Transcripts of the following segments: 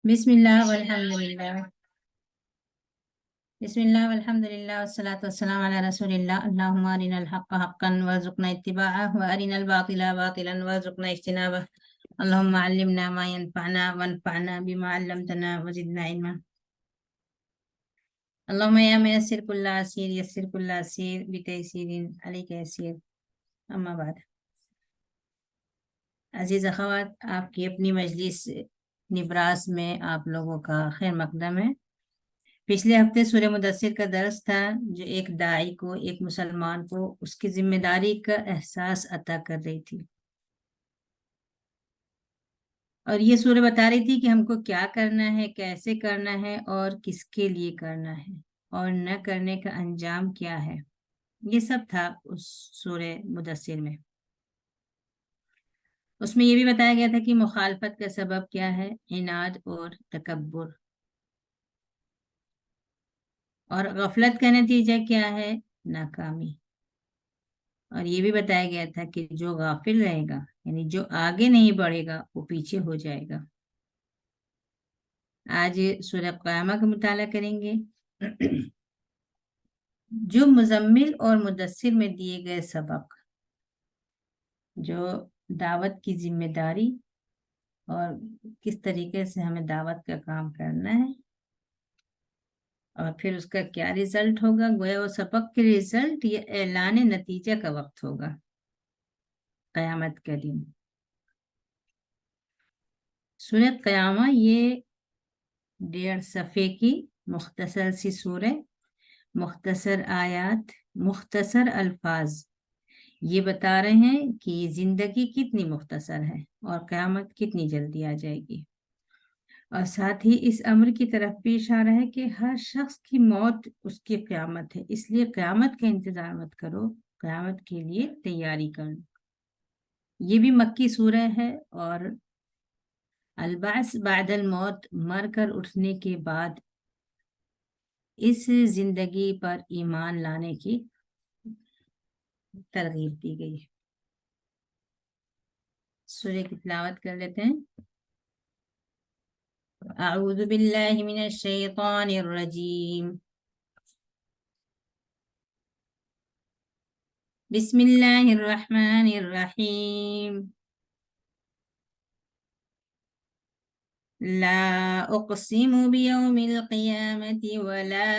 بسم الله والحمد لله. بسم الله والحمد لله والصلاة والسلام على رسول الله. اللهم أرنا الحق حقا وارزقنا اتباعه وأرنا الباطل باطلا وارزقنا اجتنابه. اللهم علمنا ما ينفعنا وانفعنا بما علمتنا وزدنا علما. اللهم يا ميسر كل عسير يسر كل عسير بتيسير عليك يسير. اما بعد، عزیز اخوات، آپ کی اپنی مجلس نبراس میں آپ لوگوں کا خیر مقدم ہے۔ پچھلے ہفتے سورہ مدثر کا درس تھا جو ایک داعی کو، ایک مسلمان کو اس کی ذمہ داری کا احساس عطا کر رہی تھی، اور یہ سورہ بتا رہی تھی کہ ہم کو کیا کرنا ہے، کیسے کرنا ہے اور کس کے لیے کرنا ہے، اور نہ کرنے کا انجام کیا ہے۔ یہ سب تھا اس سورہ مدثر میں۔ اس میں یہ بھی بتایا گیا تھا کہ مخالفت کا سبب کیا ہے، عناد اور تکبر، اور غفلت کا نتیجہ کیا ہے، ناکامی۔ اور یہ بھی بتایا گیا تھا کہ جو غافل رہے گا، یعنی جو آگے نہیں بڑھے گا، وہ پیچھے ہو جائے گا۔ آج سورہ قیامہ کا مطالعہ کریں گے۔ جو مزمل اور مدثر میں دیے گئے سبق، جو دعوت کی ذمہ داری اور کس طریقے سے ہمیں دعوت کا کام کرنا ہے، اور پھر اس کا کیا رزلٹ ہوگا، گویا وہ سبق کے رزلٹ یا اعلان نتیجہ کا وقت ہوگا قیامت کا دن۔ سورہ قیامہ یہ 1.5 صفحے کی مختصر سی سورہ، مختصر آیات، مختصر الفاظ یہ بتا رہے ہیں کہ زندگی کتنی مختصر ہے اور قیامت کتنی جلدی آ جائے گی، اور ساتھ ہی اس امر کی طرف بھی اشارہ ہے کہ ہر شخص کی موت اس کی قیامت ہے، اس لیے قیامت کا انتظار مت کرو، قیامت کے لیے تیاری کرو۔ یہ بھی مکی سورہ ہے، اور البعث بعد الموت، مر کر اٹھنے کے بعد اس زندگی پر ایمان لانے کی ترغیب دی گئی ہے۔ سورہ کی تلاوت کر لیتے ہیں۔ اعوذ باللہ من الشیطان الرجیم، بسم اللہ الرحمن الرحیم۔ لا اقسم بیوم القیامت ولا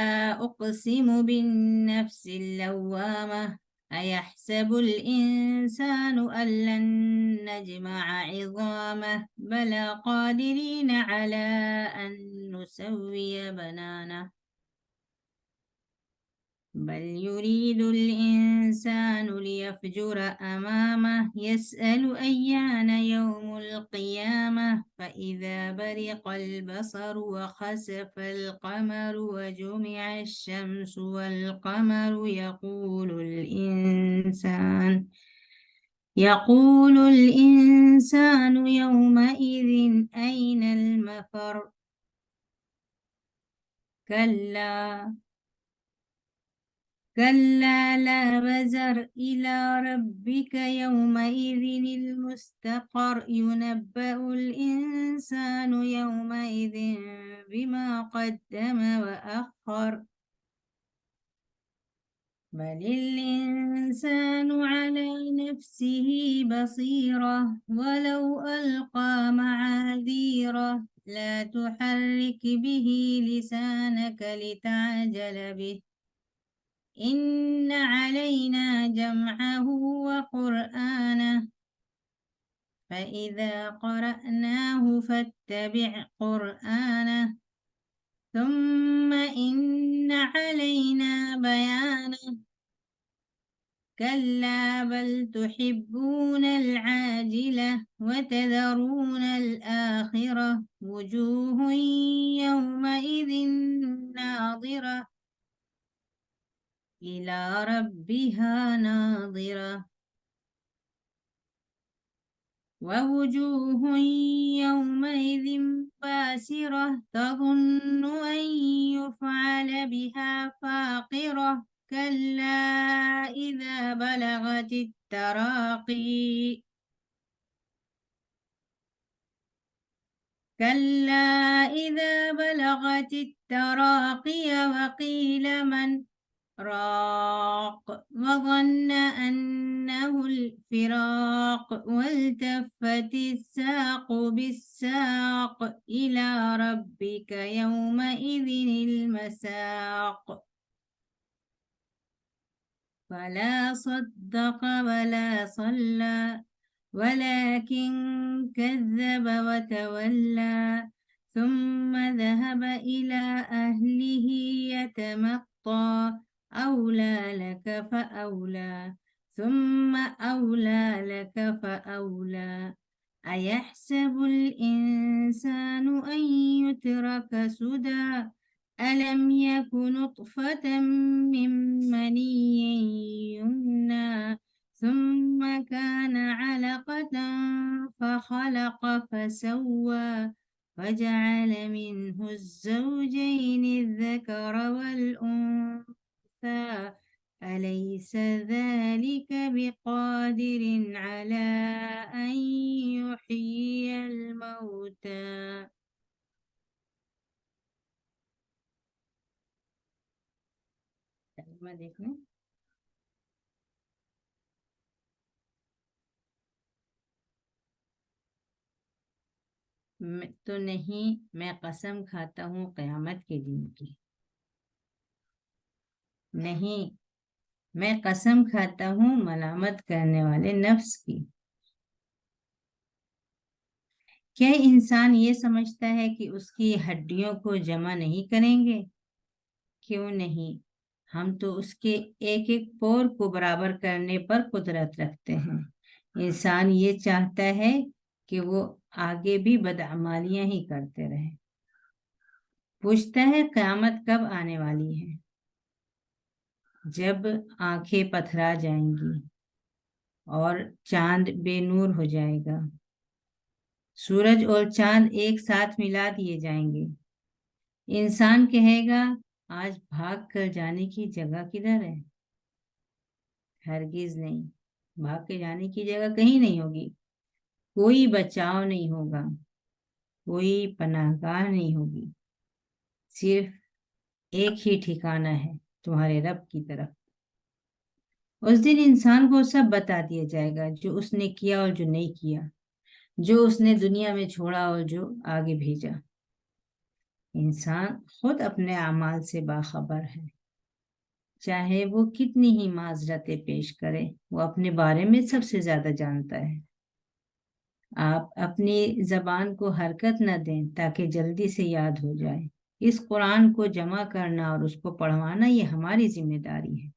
اقسم بالنفس اللوامہ أيحسب الإنسان أن لن نجمع عظامه بلى قادرين على أن نسوي بنانه بل يريد الإنسان ليفجر أمامه يسأل أيان يوم القيامة فإذا برق البصر وخسف القمر وجمع الشمس والقمر يقول الإنسان يومئذ أين المفر كلا لا وزر إلى ربك يومئذ المستقر ينبأ الإنسان يومئذ بما قدم وأخر بل الإنسان على نفسه بصيرة ولو ألقى معاذيره لا تحرك به لسانك لتعجل به إن علينا جمعه وقرآنه فإذا قرأناه فاتبع قرآنه ثم إن علينا بيانه كلا بل تحبون العاجلة وتذرون الآخرة وجوه يومئذ ناظرة إلى ربها ناظرة ووجوه يومئذ باسرة تظن أن يفعل بها فاقرة كلا إذا بلغت التراقي كلا إذا بلغت التراقي وقيل من راق وظن أنه الفراق والتفت الساق بالساق إلى ربك يومئذ المساق فلا صدق ولا صلى ولكن كذب وتولى ثم ذهب إلى أهله يتمطى أولى لك فأولى ثم أولى لك فأولى أيحسب الإنسان أن يترك سدى ألم يك نطفة من مني يمنى ثم كان علقة فخلق فسوى فجعل منه الزوجين الذكر والأنثى أليس ذلك بقادر على أن يحيي الموتى ترجمہ دیکھ لیں. تو نہیں میں قسم کھاتا ہوں قیامت کے دن کی. نہیں میں قسم کھاتا ہوں ملامت کرنے والے نفس کی. کیا انسان یہ سمجھتا ہے کہ اس کی ہڈیوں کو جمع نہیں کریں گے؟ کیوں نہیں، ہم تو اس کے ایک ایک پور کو برابر کرنے پر قدرت رکھتے ہیں. انسان یہ چاہتا ہے کہ وہ آگے بھی بدعمالیاں ہی کرتے رہے. پوچھتا ہے قیامت کب آنے والی ہے؟ جب آنکھیں پتھرا جائیں گی اور چاند بے نور ہو جائے گا، سورج اور چاند ایک ساتھ ملا دیے جائیں گے. انسان کہے گا آج بھاگ کر جانے کی جگہ کدھر ہے؟ ہرگز نہیں، بھاگ کے جانے کی جگہ کہیں نہیں ہوگی. کوئی بچاؤ نہیں ہوگا، کوئی پناہ گاہ نہیں ہوگی. صرف ایک ہی ٹھکانہ ہے، تمہارے رب کی طرف. اس دن انسان کو سب بتا دیا جائے گا، جو اس نے کیا اور جو نہیں کیا، جو اس نے دنیا میں چھوڑا اور جو آگے بھیجا. انسان خود اپنے اعمال سے باخبر ہے. چاہے وہ کتنی ہی معذرتیں پیش کرے، وہ اپنے بارے میں سب سے زیادہ جانتا ہے. آپ اپنی زبان کو حرکت نہ دیں تاکہ جلدی سے یاد ہو جائے. اس قرآن کو جمع کرنا اور اس کو پڑھوانا یہ ہماری ذمہ داری ہے.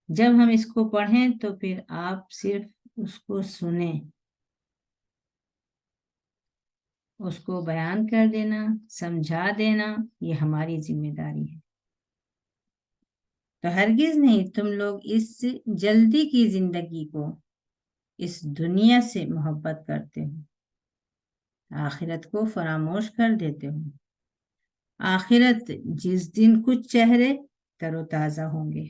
جب ہم اس کو پڑھیں تو پھر آپ صرف اس کو سنیں، اس کو بیان کر دینا، سمجھا دینا یہ ہماری ذمہ داری ہے. تو ہرگز نہیں تم لوگ اس جلدی کی زندگی کو، اس دنیا سے محبت کرتے ہو، آخرت کو فراموش کر دیتے ہو. آخرت جس دن کچھ چہرے تر و تازہ ہوں گے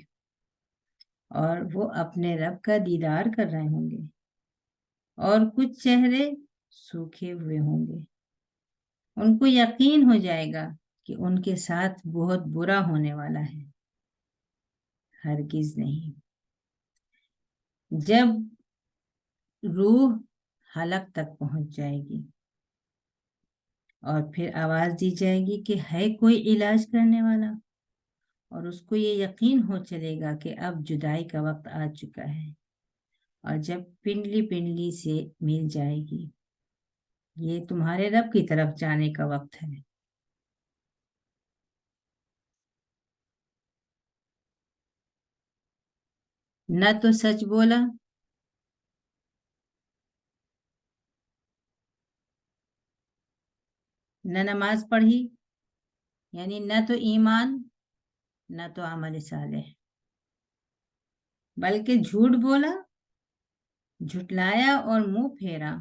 اور وہ اپنے رب کا دیدار کر رہے ہوں گے، اور کچھ چہرے سوکھے ہوئے ہوں گے. ان کو یقین ہو جائے گا کہ ان کے ساتھ بہت برا ہونے والا ہے. ہرگز نہیں. جب روح حلق تک پہنچ جائے گی اور پھر آواز دی جائے گی کہ ہے کوئی علاج کرنے والا، اور اس کو یہ یقین ہو چلے گا کہ اب جدائی کا وقت آ چکا ہے. اور جب پنڈلی پنڈلی سے مل جائے گی، یہ تمہارے رب کی طرف جانے کا وقت ہے. نہ تو سچ بولا، نہ نماز پڑھی، یعنی نہ تو ایمان نہ تو عمل صالح، بلکہ جھوٹ بولا، جھٹلایا اور منہ پھیرا،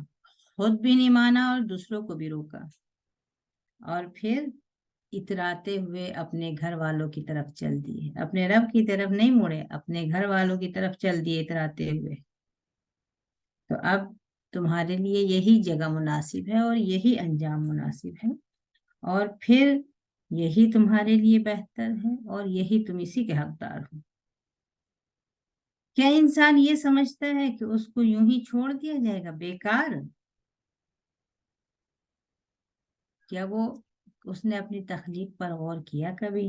خود بھی نہیں مانا اور دوسروں کو بھی روکا، اور پھر اتراتے ہوئے اپنے گھر والوں کی طرف چل دیے. اپنے رب کی طرف نہیں مڑے، اپنے گھر والوں کی طرف چل دیے اتراتے ہوئے. تو اب تمہارے لیے یہی جگہ مناسب ہے اور یہی انجام مناسب ہے، اور پھر یہی تمہارے لیے بہتر ہے اور یہی تم اسی کے حقدار ہو۔ کیا انسان یہ سمجھتا ہے کہ اس کو یوں ہی چھوڑ دیا جائے گا بیکار؟ کیا اس نے اپنی تخلیق پر غور کیا کبھی؟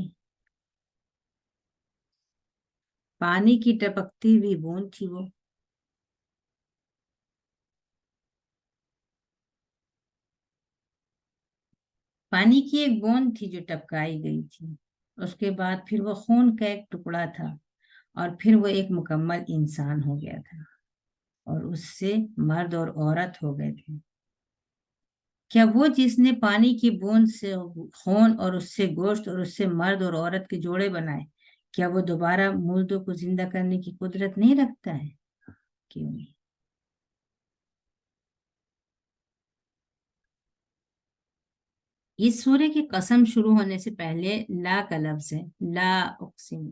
پانی کی ٹپکتی ہوئی بوند تھی وہ، پانی کی ایک بوند تھی جو ٹپکائی گئی تھی، اس کے بعد پھر وہ خون کا ایک ٹکڑا تھا، اور پھر وہ ایک مکمل انسان ہو گیا تھا، اور اس سے مرد اور عورت ہو گئے تھے۔ کیا وہ جس نے پانی کی بوند سے خون اور اس سے گوشت اور اس سے مرد اور عورت کے جوڑے بنائے، کیا وہ دوبارہ مردوں کو زندہ کرنے کی قدرت نہیں رکھتا ہے؟ کیوں نہیں؟ اس سورے کی قسم شروع ہونے سے پہلے لا کا لفظ ہے، لا اقسم۔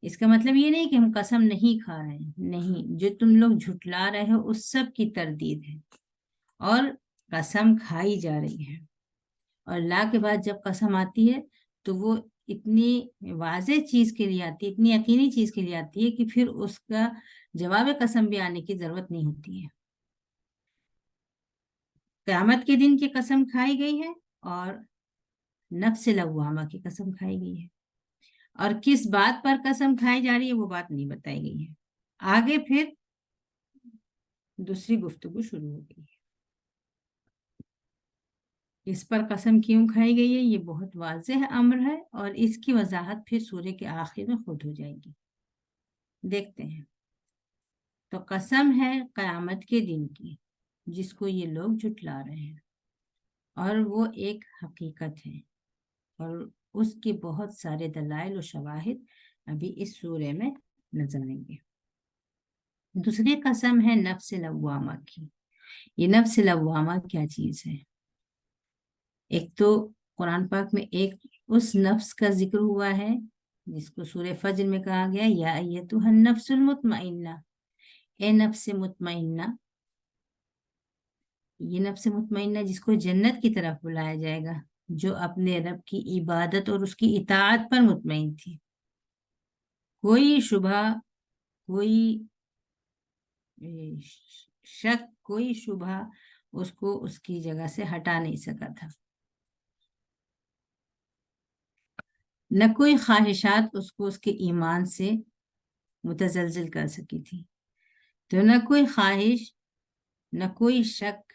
اس کا مطلب یہ نہیں کہ ہم قسم نہیں کھا رہے ہیں، نہیں، جو تم لوگ جھٹلا رہے ہو اس سب کی تردید ہے، اور قسم کھائی جا رہی ہے۔ اور لا کے بعد جب قسم آتی ہے تو وہ اتنی واضح چیز کے لیے آتی ہے، اتنی یقینی چیز کے لیے آتی ہے کہ پھر اس کا جواب قسم بھی آنے کی ضرورت نہیں ہوتی ہے۔ قیامت کے دن کی قسم کھائی گئی ہے، اور نفس لوامہ کی قسم کھائی گئی ہے، اور کس بات پر قسم کھائی جا رہی ہے وہ بات نہیں بتائی گئی ہے۔ آگے پھر دوسری گفتگو شروع ہو گئی ہے۔ اس پر قسم کیوں کھائی گئی ہے یہ بہت واضح امر ہے، اور اس کی وضاحت پھر سورے کے آخر میں خود ہو جائے گی۔ دیکھتے ہیں۔ تو قسم ہے قیامت کے دن کی جس کو یہ لوگ جھٹلا رہے ہیں، اور وہ ایک حقیقت ہے، اور اس کے بہت سارے دلائل و شواہد ابھی اس سورے میں نظر آئیں گے۔ دوسری قسم ہے نفس لوامہ کی۔ یہ نفس لوامہ کیا چیز ہے؟ ایک تو قرآن پاک میں ایک اس نفس کا ذکر ہوا ہے جس کو سورہ فجر میں کہا گیا یا ایتھا النفس المطمئنہ، اے نفس مطمئنہ۔ یہ نفس مطمئنہ جس کو جنت کی طرف بلایا جائے گا، جو اپنے رب کی عبادت اور اس کی اطاعت پر مطمئن تھی۔ کوئی شبہ، کوئی شک، کوئی شبہ اس کو اس کی جگہ سے ہٹا نہیں سکا تھا، نہ کوئی خواہشات اس کو اس کے ایمان سے متزلزل کر سکی تھی۔ تو نہ کوئی خواہش، نہ کوئی شک،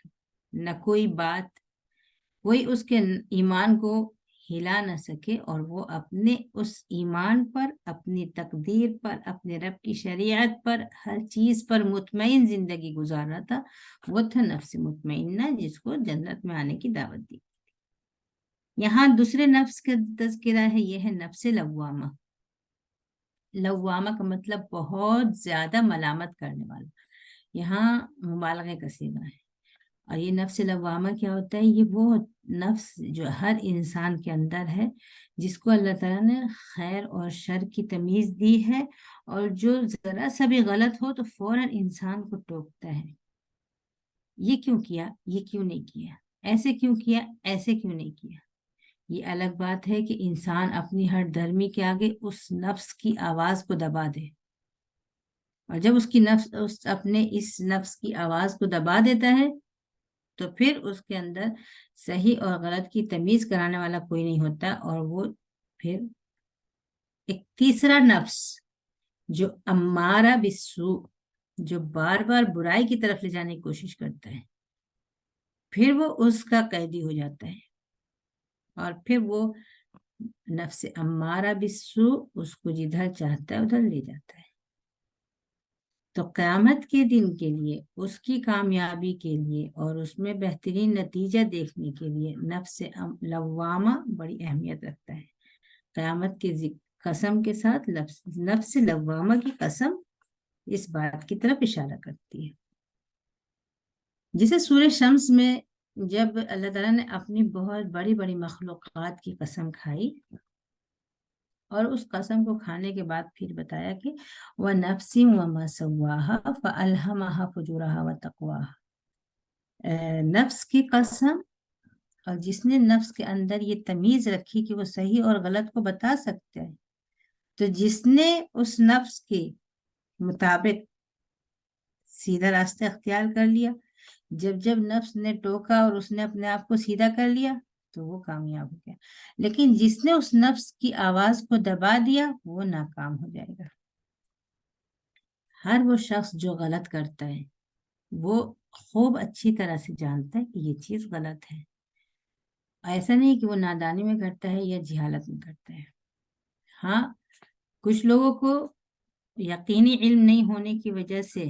نہ کوئی بات، کوئی اس کے ایمان کو ہلا نہ سکے، اور وہ اپنے اس ایمان پر، اپنی تقدیر پر، اپنے رب کی شریعت پر، ہر چیز پر مطمئن زندگی گزار رہا تھا۔ وہ تھا نفس مطمئنہ جس کو جنت میں آنے کی دعوت دی۔ یہاں دوسرے نفس کا تذکرہ ہے، یہ ہے نفس لوامہ۔ لوامہ کا مطلب بہت زیادہ ملامت کرنے والا، یہاں مبالغے کا صیغہ ہے۔ اور یہ نفس لوامہ کیا ہوتا ہے؟ یہ وہ نفس جو ہر انسان کے اندر ہے، جس کو اللہ تعالیٰ نے خیر اور شر کی تمیز دی ہے، اور جو ذرا سا بھی غلط ہو تو فوراً انسان کو ٹوکتا ہے، یہ کیوں کیا، یہ کیوں نہیں کیا، ایسے کیوں کیا، ایسے کیوں نہیں کیا۔ یہ الگ بات ہے کہ انسان اپنی ہر دھرمی کے آگے اس نفس کی آواز کو دبا دے، اور جب اس کی نفس اپنے اس نفس کی آواز کو دبا دیتا ہے تو پھر اس کے اندر صحیح اور غلط کی تمیز کرانے والا کوئی نہیں ہوتا، اور وہ پھر ایک تیسرا نفس جو امارہ بالسوء، جو بار بار برائی کی طرف لے جانے کی کوشش کرتا ہے، پھر وہ اس کا قیدی ہو جاتا ہے، اور پھر وہ نفس امارہ بالسوء اس کو جدھر چاہتا ہے ادھر لے جاتا ہے۔ تو قیامت کے دن کے لیے، اس کی کامیابی کے لیے اور اس میں بہترین نتیجہ دیکھنے کے لیے نفس لوامہ بڑی اہمیت رکھتا ہے۔ قیامت کے قسم کے ساتھ نفس لوامہ کی قسم اس بات کی طرف اشارہ کرتی ہے، جسے سورہ شمس میں جب اللہ تعالیٰ نے اپنی بہت بڑی بڑی مخلوقات کی قسم کھائی، اور اس قسم کو کھانے کے بعد پھر بتایا کہ وَنَفْسٍ وَمَا سَوَّاهَا فَأَلْهَمَهَا فُجُورَهَا وَتَقْوَاهَا، نفس کی قسم، اور جس نے نفس کے اندر یہ تمیز رکھی کہ وہ صحیح اور غلط کو بتا سکتے ہیں، تو جس نے اس نفس کے مطابق سیدھا راستہ اختیار کر لیا، جب نفس نے ٹوکا اور اس نے اپنے آپ کو سیدھا کر لیا تو وہ کامیاب ہو گیا، لیکن جس نے اس نفس کی آواز کو دبا دیا وہ ناکام ہو جائے گا۔ ہر وہ شخص جو غلط کرتا ہے وہ خوب اچھی طرح سے جانتا ہے کہ یہ چیز غلط ہے، ایسا نہیں کہ وہ نادانی میں کرتا ہے یا جہالت میں کرتا ہے۔ ہاں، کچھ لوگوں کو یقینی علم نہیں ہونے کی وجہ سے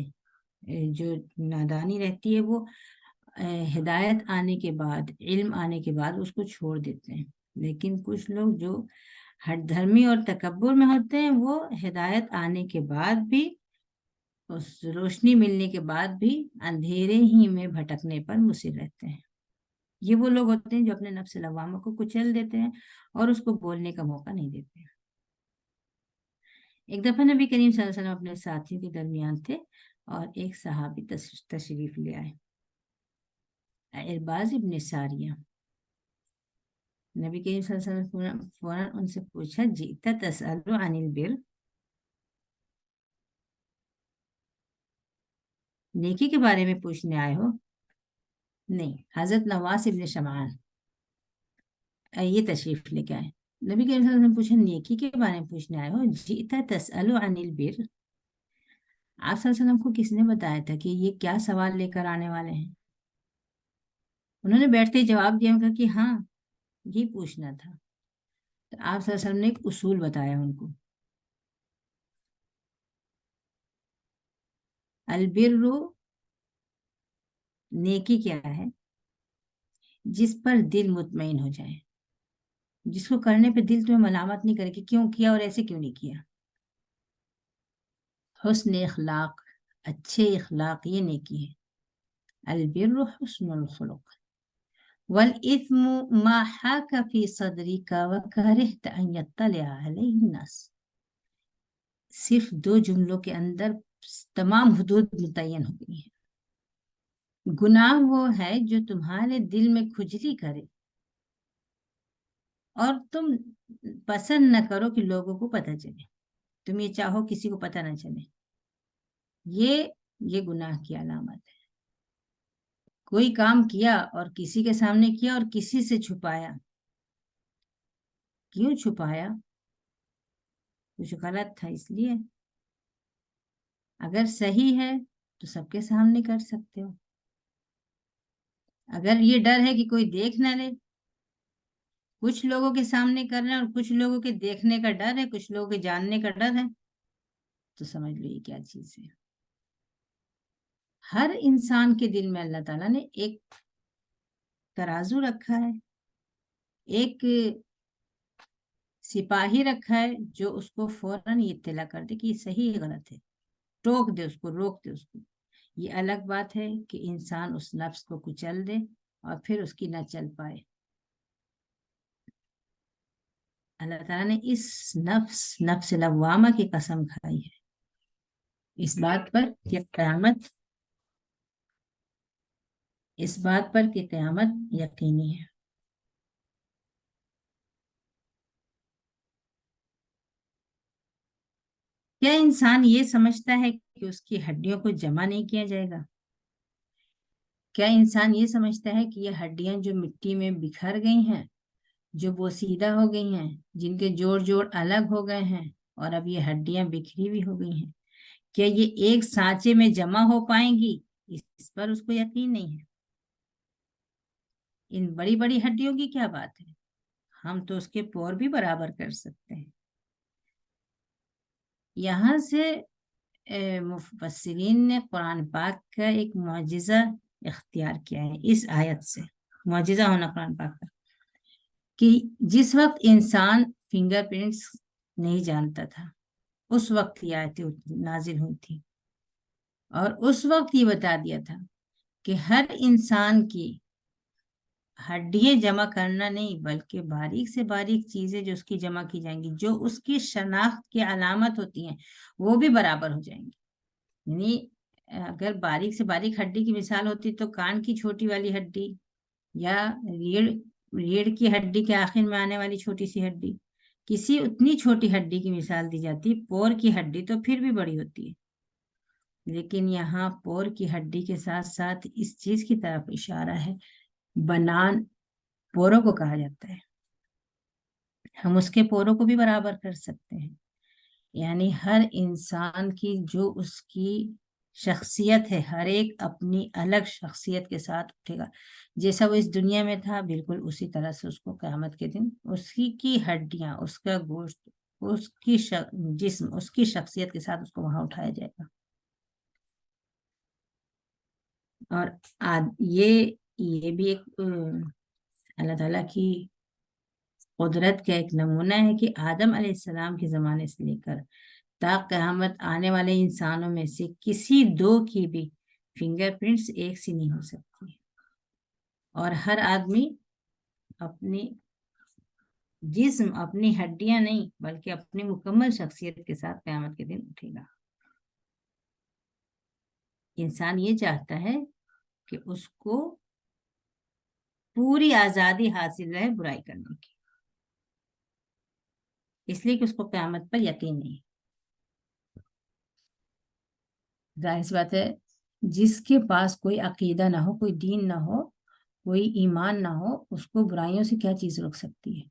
جو نادانی رہتی ہے وہ ہدایت آنے کے بعد، علم آنے کے بعد اس کو چھوڑ دیتے ہیں، لیکن کچھ لوگ جو ہٹ دھرمی اور تکبر میں ہوتے ہیں وہ ہدایت آنے کے بعد بھی، اس روشنی ملنے کے بعد بھی اندھیرے ہی میں بھٹکنے پر مصر رہتے ہیں۔ یہ وہ لوگ ہوتے ہیں جو اپنے نفس لوامہ کو کچل دیتے ہیں اور اس کو بولنے کا موقع نہیں دیتے۔ ایک دفعہ نبی کریم صلی اللہ علیہ وسلم اپنے ساتھیوں کے درمیان تھے اور ایک صحابی تشریف لے آئے، ارباز ابن ساریہ۔ نبی کریم صلی اللہ علیہ وسلم فوراً ان سے پوچھا، جئت تسأل عن البر، نیکی کے بارے میں پوچھنے آئے ہو؟ نہیں، حضرت نواس ابن سمعان یہ تشریف لے کے آئے۔ نبی کریم صلی اللہ علیہ وسلم پوچھا، نیکی کے بارے میں پوچھنے آئے ہو؟ جئت تسأل عن البر، آپ صلی اللہ علیہ وسلم کو کس نے بتایا تھا کہ یہ کیا سوال لے کر آنے والے ہیں؟ انہوں نے بیٹھتے ہی جواب دیا، کہ ہاں یہ پوچھنا تھا۔ تو آپ صلی اللہ علیہ وسلم نے ایک اصول بتایا ان کو، البر، نیکی کیا ہے؟ جس پر دل مطمئن ہو جائے، جس کو کرنے پہ دل تمہیں ملامت نہیں کرے کہ کیوں کیا اور ایسے کیوں نہیں کیا۔ حسن اخلاق، اچھے اخلاق، یہ نیکی ہے۔ البر حسن الخلق، والإثم ما حاك في صدرك وكرهت أن يطلع عليه الناس۔ صرف 2 جملوں کے اندر تمام حدود متعین ہو گئی ہیں۔ گناہ وہ ہے جو تمہارے دل میں کھجلی کرے اور تم پسند نہ کرو کہ لوگوں کو پتہ چلے، تم یہ چاہو کسی کو پتہ نہ چلے، یہ گناہ کی علامت ہے۔ کوئی کام کیا اور کسی کے سامنے کیا اور کسی سے چھپایا، کیوں چھپایا؟ کچھ غلط تھا اس لیے۔ اگر صحیح ہے تو سب کے سامنے کر سکتے ہو۔ اگر یہ ڈر ہے کہ کوئی دیکھ نہ لے، کچھ لوگوں کے سامنے کر رہے ہیں اور کچھ لوگوں کے دیکھنے کا ڈر ہے، کچھ لوگوں کے جاننے کا ڈر ہے، تو سمجھ لو یہ کیا چیز ہے۔ ہر انسان کے دل میں اللہ تعالیٰ نے ایک ترازو رکھا ہے، ایک سپاہی رکھا ہے جو اس کو فوراً یہ اطلاع کر دے کہ یہ صحیح غلط ہے، ٹوک دے اس کو، روک دے اس کو۔ یہ الگ بات ہے کہ انسان اس نفس کو کچل دے اور پھر اس کی نہ چل پائے۔ اللہ تعالیٰ نے اس نفس لوامہ کی قسم کھائی ہے اس بات پر کہ قیامت یقینی ہے۔ کیا انسان یہ سمجھتا ہے کہ اس کی ہڈیوں کو جمع نہیں کیا جائے گا؟ کیا انسان یہ سمجھتا ہے کہ یہ ہڈیاں جو مٹی میں بکھر گئی ہیں، جو بوسیدہ ہو گئی ہیں، جن کے جوڑ الگ ہو گئے ہیں اور اب یہ ہڈیاں بکھری بھی ہو گئی ہیں، کیا یہ ایک سانچے میں جمع ہو پائیں گی؟ اس پر اس کو یقین نہیں ہے۔ ان بڑی بڑی ہڈیوں کی کیا بات ہے، ہم تو اس کے پور بھی برابر کر سکتے ہیں۔ یہاں سے مفسرین نے قرآن پاک کا ایک معجزہ اختیار کیا ہے اس آیت سے، معجزہ ہونا قرآن پاک کا، کہ جس وقت انسان فنگر پرنٹس نہیں جانتا تھا اس وقت یہ آیتیں نازل ہوئی تھی، اور اس وقت یہ بتا دیا تھا کہ ہر انسان کی ہڈیاں جمع کرنا نہیں بلکہ باریک سے باریک چیزیں جو اس کی جمع کی جائیں گی، جو اس کی شناخت کی علامت ہوتی ہیں، وہ بھی برابر ہو جائیں گی۔ یعنی اگر باریک سے باریک ہڈی کی مثال ہوتی تو کان کی چھوٹی والی ہڈی یا ریڑھ کی ہڈی کے آخر میں آنے والی چھوٹی سی ہڈی، کسی اتنی چھوٹی ہڈی کی مثال دی جاتی، پور کی ہڈی تو پھر بھی بڑی ہوتی ہے، لیکن یہاں پور کی ہڈی کے ساتھ ساتھ اس چیز کی طرف اشارہ ہے، بنان پوروں کو کہا جاتا ہے، ہم اس کے پوروں کو بھی برابر کر سکتے ہیں، یعنی ہر انسان کی جو اس کی شخصیت ہے، ہر ایک اپنی الگ شخصیت کے ساتھ اٹھے گا، جیسا وہ اس دنیا میں تھا بالکل اسی طرح سے اس کو قیامت کے دن اس کی ہڈیاں، اس کا گوشت، اس کی جسم، اس کی شخصیت کے ساتھ اس کو وہاں اٹھایا جائے گا۔ اور یہ بھی ایک اللہ تعالیٰ کی قدرت کا ایک نمونہ ہے کہ آدم علیہ السلام کے زمانے سے لے کر تا قیامت آنے والے انسانوں میں سے کسی دو کی بھی فنگر پرنٹس ایک سی نہیں ہو سکتی، اور ہر آدمی اپنی جسم، اپنی ہڈیاں نہیں بلکہ اپنی مکمل شخصیت کے ساتھ قیامت کے دن اٹھے گا۔ انسان یہ چاہتا ہے کہ اس کو پوری آزادی حاصل رہے برائی کرنے کی، اس لیے کہ اس کو قیامت پر یقین نہیں۔ ظاہر سی بات ہے، جس کے پاس کوئی عقیدہ نہ ہو، کوئی دین نہ ہو، کوئی ایمان نہ ہو، اس کو برائیوں سے کیا چیز روک سکتی ہے؟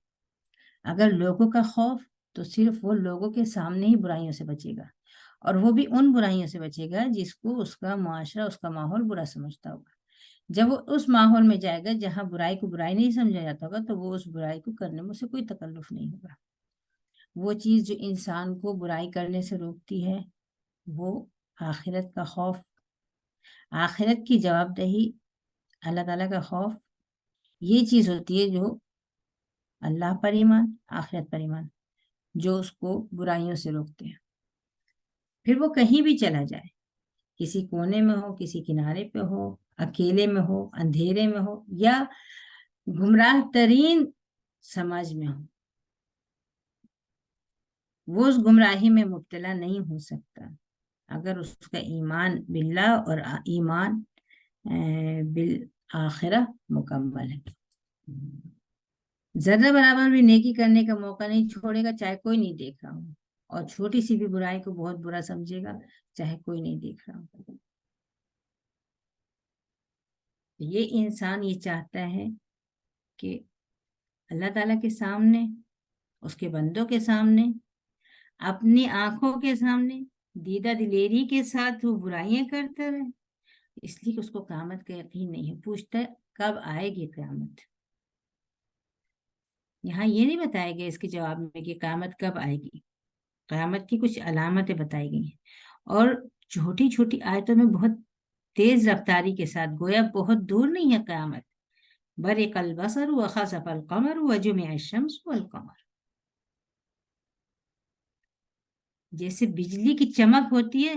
اگر لوگوں کا خوف، تو صرف وہ لوگوں کے سامنے ہی برائیوں سے بچے گا، اور وہ بھی ان برائیوں سے بچے گا جس کو اس کا معاشرہ، اس کا ماحول برا سمجھتا ہوگا۔ جب وہ اس ماحول میں جائے گا جہاں برائی کو برائی نہیں سمجھا جاتا ہوگا، تو وہ اس برائی کو کرنے میں سے کوئی تکلف نہیں ہوگا۔ وہ چیز جو انسان کو برائی کرنے سے روکتی ہے وہ آخرت کا خوف، آخرت کی جواب دہی، اللہ تعالیٰ کا خوف، یہ چیز ہوتی ہے جو اللہ پر ایمان، آخرت پر ایمان، جو اس کو برائیوں سے روکتے ہیں۔ پھر وہ کہیں بھی چلا جائے، کسی کونے میں ہو، کسی کنارے پہ ہو، اکیلے میں ہو، اندھیرے میں ہو، یا گمراہ ترین سماج میں ہو، وہ اس گمراہی میں مبتلا نہیں ہو سکتا اگر اس کا ایمان باللہ اور ایمان بالآخرہ مکمل ہے۔ ذرہ برابر بھی نیکی کرنے کا موقع نہیں چھوڑے گا چاہے کوئی نہیں دیکھ رہا ہوں، اور چھوٹی سی بھی برائی کو بہت برا سمجھے گا چاہے کوئی نہیں دیکھ رہا ہوں۔ یہ انسان یہ چاہتا ہے کہ اللہ تعالیٰ کے سامنے، اس کے بندوں کے سامنے، اپنی آنکھوں کے سامنے دیدہ دلیری کے ساتھ وہ برائیاں کرتا رہے، اس لیے کہ اس کو قیامت کا یقین نہیں ہے۔ پوچھتا ہے کب آئے گی قیامت؟ یہاں یہ نہیں بتایا گیا اس کے جواب میں کہ قیامت کب آئے گی، قیامت کی کچھ علامتیں بتائی گئی ہیں، اور چھوٹی چھوٹی آیتوں میں بہت تیز رفتاری کے ساتھ، گویا بہت دور نہیں ہے قیامت۔ برق البصر وخسف القمر وجمع الشمس والقمر، جیسے بجلی کی چمک ہوتی ہے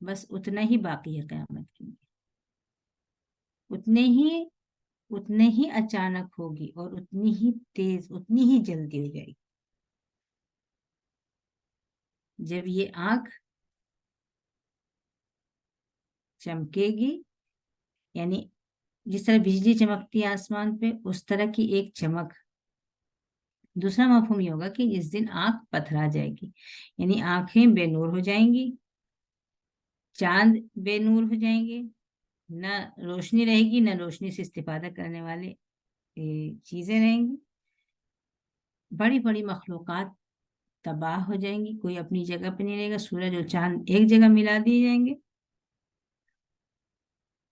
بس اتنا ہی باقی ہے قیامت کے لیے، اتنے ہی اچانک ہوگی اور اتنی ہی تیز، اتنی ہی جلدی ہو جائے گی۔ جب یہ آنکھ چمکے گی، یعنی جس طرح بجلی چمکتی ہے آسمان پہ، اس طرح کی ایک چمک۔ دوسرا مفہوم یہ ہوگا کہ اس دن آنکھ پتھرا جائے گی، یعنی آنکھیں بے نور ہو جائیں گی، چاند بے نور ہو جائیں گے، نہ روشنی رہے گی، نہ روشنی سے استفادہ کرنے والے چیزیں رہیں گی، بڑی بڑی مخلوقات تباہ ہو جائیں گی، کوئی اپنی جگہ پہ نہیں رہے گا، سورج اور چاند ایک جگہ ملا دیے جائیں گے۔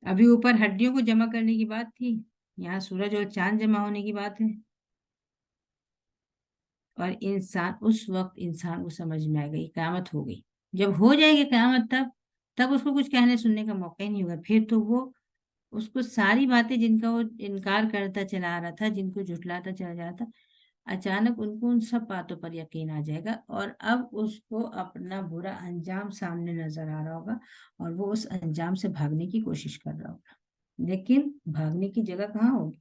ابھی اوپر ہڈیوں کو جمع کرنے کی بات تھی، یہاں سورج اور چاند جمع ہونے کی بات ہے، اور اس وقت انسان کو سمجھ میں آ گئی قیامت ہو گئی۔ جب ہو جائے گی قیامت تب اس کو کچھ کہنے سننے کا موقع ہی نہیں ہوگا، پھر تو وہ اس کو ساری باتیں جن کا وہ انکار کرتا چلا آ رہا تھا، جن کو جھٹلاتا چلا جا رہا تھا، اچانک ان کو ان سب باتوں پر یقین آ جائے گا، اور اب اس کو اپنا برا انجام سامنے نظر آ رہا ہوگا، اور وہ اس انجام سے بھاگنے کی کوشش کر رہا ہوگا، لیکن بھاگنے کی جگہ کہاں ہوگی؟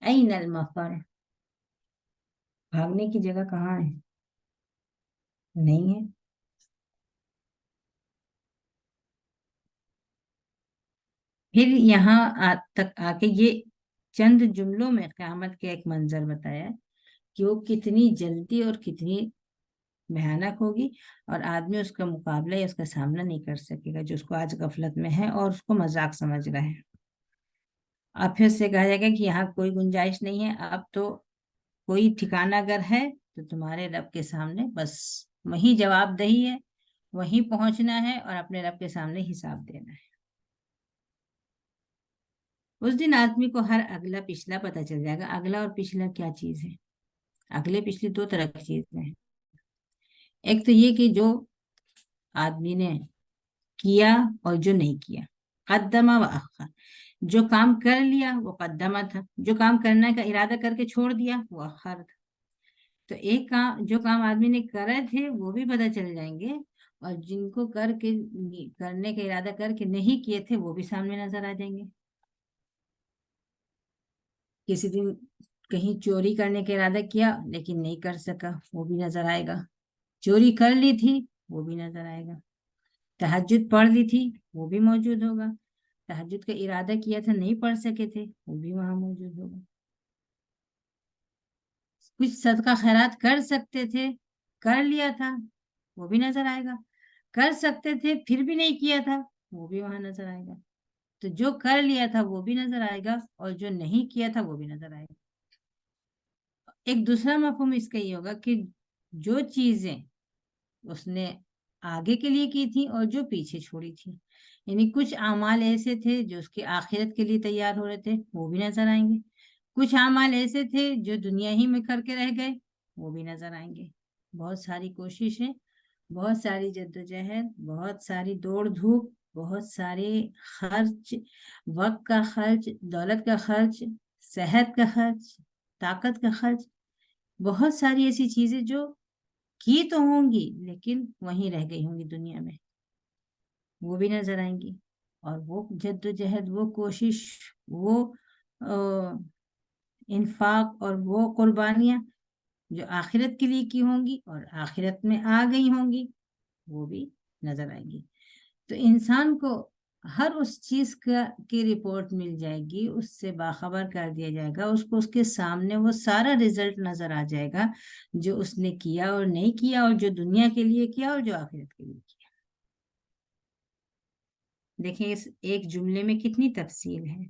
این المفر، بھاگنے کی جگہ کہاں ہے؟ نہیں ہے۔ پھر یہاں تک آ کے یہ چند جملوں میں قیامت کے ایک منظر بتایا کہ وہ کتنی جلدی اور کتنی بھیانک ہوگی، اور آدمی اس کا مقابلہ یا اس کا سامنا نہیں کر سکے گا جو اس کو آج غفلت میں ہے اور اس کو مذاق سمجھ رہا ہے۔ اب پھر سے کہا جائے گا کہ یہاں کوئی گنجائش نہیں ہے، اب تو کوئی ٹھکانہ اگر ہے تو تمہارے رب کے سامنے بس وہیں جواب دہی ہے، وہیں پہنچنا ہے اور اپنے رب کے سامنے حساب دینا ہے۔ اس دن آدمی کو ہر اگلا پچھلا پتہ چل جائے گا۔ اگلا اور پچھلا کیا چیز ہے؟ اگلے پچھلی دو طرح کی چیزیں ہیں۔ ایک تو یہ کہ جو آدمی نے کیا اور جو نہیں کیا، قدمہ و اخر۔ جو کام کر لیا وہ قدمہ تھا، جو کام کرنے کا ارادہ کر کے چھوڑ دیا وہ اخر تھا۔ تو ایک کام، جو کام آدمی نے کرے تھے وہ بھی پتہ چل جائیں گے، اور جن کو کرنے کا ارادہ کر کے نہیں کیے تھے وہ بھی سامنے نظر آ جائیں گے۔ کسی دن کہیں چوری کرنے کا ارادہ کیا لیکن نہیں کر سکا، وہ بھی نظر آئے گا۔ چوری کر لی تھی وہ بھی نظر آئے گا۔ تہجد پڑھ لی تھی وہ بھی موجود ہوگا۔ تہجد کا ارادہ کیا تھا نہیں پڑھ سکے تھے وہ بھی وہاں موجود ہوگا۔ کچھ صدقہ خیرات کر سکتے تھے، کر لیا تھا، وہ بھی نظر آئے گا۔ کر سکتے تھے پھر بھی نہیں کیا تھا، وہ بھی وہاں نظر آئے گا۔ تو جو کر لیا تھا وہ بھی نظر آئے گا، اور جو نہیں کیا تھا وہ بھی نظر آئے گا۔ ایک دوسرا مفہوم اس کا یہ ہوگا کہ جو چیزیں اس نے آگے کے لیے کی تھی اور جو پیچھے چھوڑی تھی، یعنی کچھ اعمال ایسے تھے جو اس کی آخرت کے لیے تیار ہو رہے تھے، وہ بھی نظر آئیں گے۔ کچھ اعمال ایسے تھے جو دنیا ہی میں کر کے رہ گئے، وہ بھی نظر آئیں گے۔ بہت ساری کوششیں، بہت ساری جدوجہد، بہت ساری دوڑ دھوپ، بہت سارے خرچ، وقت کا خرچ، دولت کا خرچ، صحت کا خرچ، طاقت کا خرچ، بہت ساری ایسی چیزیں جو کی تو ہوں گی لیکن وہیں رہ گئی ہوں گی دنیا میں، وہ بھی نظر آئیں گی۔ اور وہ جدوجہد، وہ کوشش، وہ انفاق اور وہ قربانیاں جو آخرت کے لیے کی ہوں گی اور آخرت میں آ گئی ہوں گی، وہ بھی نظر آئیں گی۔ تو انسان کو ہر اس چیز کی رپورٹ مل جائے گی، اس سے باخبر کر دیا جائے گا، اس کو اس کے سامنے وہ سارا رزلٹ نظر آ جائے گا جو اس نے کیا اور نہیں کیا، اور جو دنیا کے لیے کیا اور جو آخرت کے لیے کیا۔ دیکھیں اس ایک جملے میں کتنی تفصیل ہے،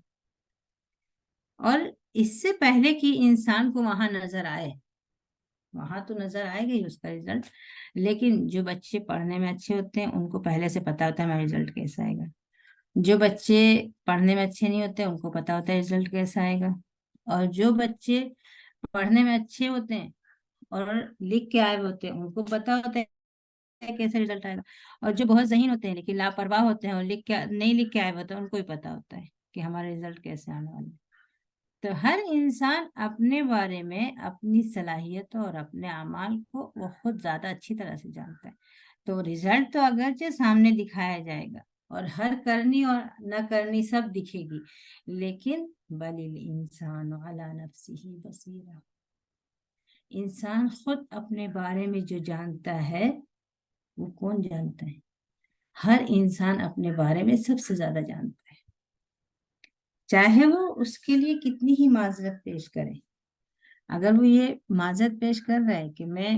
اور اس سے پہلے کہ انسان کو وہاں نظر آئے، وہاں تو نظر آئے گا ہی اس کا رزلٹ، لیکن جو بچے پڑھنے میں اچھے ہوتے ہیں ان کو پہلے سے پتا ہوتا ہے میرا رزلٹ کیسا آئے گا۔ جو بچے پڑھنے میں اچھے نہیں ہوتے ان کو پتا ہوتا ہے رزلٹ کیسا آئے گا، اور جو بچے پڑھنے میں اچھے ہوتے ہیں اور لکھ کے آئے ہوتے ہیں ان کو پتا ہوتا ہے کیسا رزلٹ آئے گا، اور جو بہت ذہین ہوتے ہیں لیکن لاپرواہ ہوتے ہیں اور نہیں لکھ کے آئے ہوتے ہیں ان کو بھی پتا ہوتا ہے کہ ہمارا رزلٹ کیسے آنے والا ہے۔ تو ہر انسان اپنے بارے میں، اپنی صلاحیتوں اور اپنے اعمال کو وہ خود زیادہ اچھی طرح سے جانتا ہے۔ تو رزلٹ تو اگرچہ سامنے دکھایا جائے گا اور ہر کرنی اور نہ کرنی سب دکھے گی، لیکن بل الانسان علی نفسہ بصیرہ، انسان خود اپنے بارے میں جو جانتا ہے وہ کون جانتا ہے؟ ہر انسان اپنے بارے میں سب سے زیادہ جانتا ہے، چاہے وہ اس کے لیے کتنی ہی معذرت پیش کرے۔ اگر وہ یہ معذرت پیش کر رہا ہے کہ میں